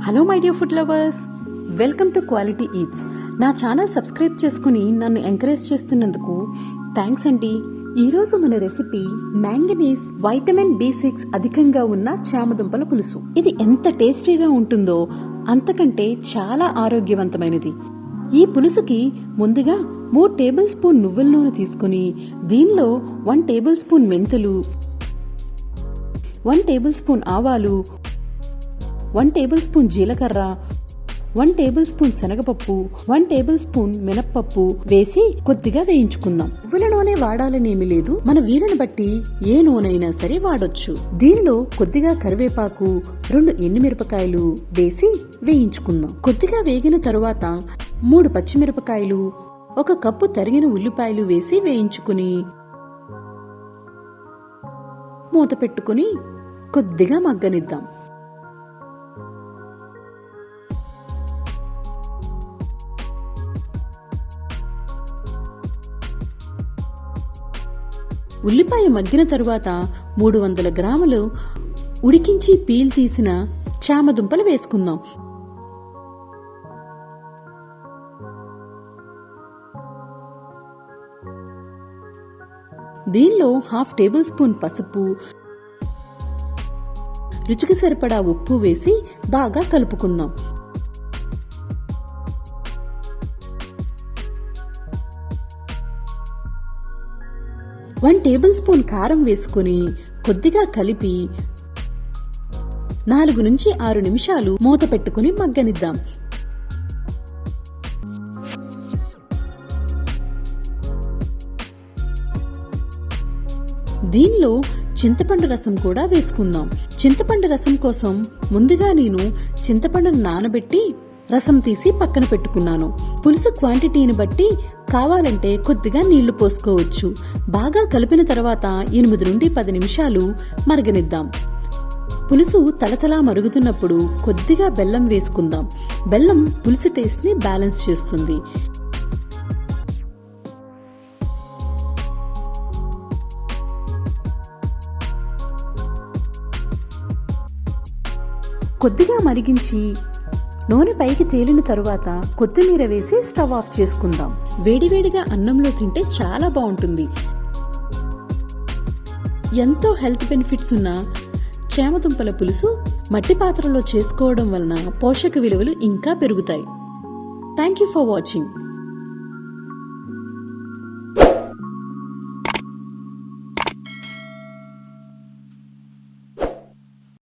Hello my dear food lovers, welcome to quality eats. నా channel subscribe చేసుకుని నన్ను encourage చేస్తున్నందుకు థ్యాంక్స్ అండి. ఈరోజు మన రెసిపీ మ్యాంగనీస్, వైటమిన్ B6 అధికంగా ఉన్న చామదుంపల పులుసు. ఇది ఎంత టేస్టీగా ఉంటుందో అంతకంటే చాలా ఆరోగ్యవంతమైనది. ఈ పులుసుకి ముందుగా 3 టేబుల్ స్పూన్ నువ్వుల నూనె తీసుకుని దీనిలో 1 టేబుల్ స్పూన్ మెంతులు, 1 టేబుల్ స్పూన్ ఆవాలు, 1 టేబుల్ స్పూన్ జీలకర్ర, 1 టేబుల్ స్పూన్ శనగపప్పు, 1 టేబుల్ స్పూన్ మినప్పప్పు వేసి కొద్దిగా వేయించుకుందాం. నువ్వుల నూనె వాడాలనేమి లేదు, మన వీలుని బట్టి ఏ నూనె అయినా సరే వాడొచ్చు. దీనిలో కొద్దిగా కరివేపాకు, 2 ఎండుమిరపకాయలు వేసి వేయించుకుందాం. కొద్దిగా వేగిన తరువాత 3 పచ్చిమిరపకాయలు, 1 కప్పు తరిగిన ఉల్లిపాయలు వేసి వేయించుకుని మూత పెట్టుకుని కొద్దిగా మగ్గనిద్దాం. ఉల్లిపాయ మగ్గిన తరువాత 300 గ్రాములు ఉడికించి పీల్ తీసిన చామదుంపలు వేసుకుందాం. దీనిలో 1/2 టేబుల్ స్పూన్ పసుపు, రుచికి సరిపడా ఉప్పు వేసి బాగా కలుపుకుందాం. వన్ టేబుల్ స్పూన్ కారం వేసుకుని కొద్దిగా కలిపి 4 నుంచి 6 నిమిషాలు మూత పెట్టుకుని మగ్గనిద్దాం. దీనిలో చింతపండు రసం కూడా వేసుకుందాం. చింతపండు రసం కోసం ముందుగా నేను చింతపండును నానబెట్టి రసం తీసి పక్కన పెట్టుకున్నాను. పులుసు క్వాంటిటీని బట్టి కావాలంటే కొద్దిగా నీళ్లు పోసుకోవచ్చు. బాగా కలిపిన తర్వాత 8 నుండి 10 నిమిషాలు మరగనిద్దాం. పులుసు తలతలా మరుగుతున్నప్పుడు కొద్దిగా బెల్లం వేసుకుందాం. బెల్లం పులుసు టేస్ట్ ని బ్యాలెన్స్ చేస్తుంది. కొద్దిగా మరిగించి నూనె పైకి తేలిన తరువాత కొత్తిమీర వేసి స్టవ్ ఆఫ్ చేసుకుందాం. వేడివేడిగా అన్నంలో తింటే చాలా బాగుంటుంది. ఎంతో హెల్త్ బెనిఫిట్స్ ఉన్న చామదుంపల పులుసు మట్టి పాత్రలో చేసుకోవడం వలన పోషక విలువలు ఇంకా పెరుగుతాయి. Thank you for watching.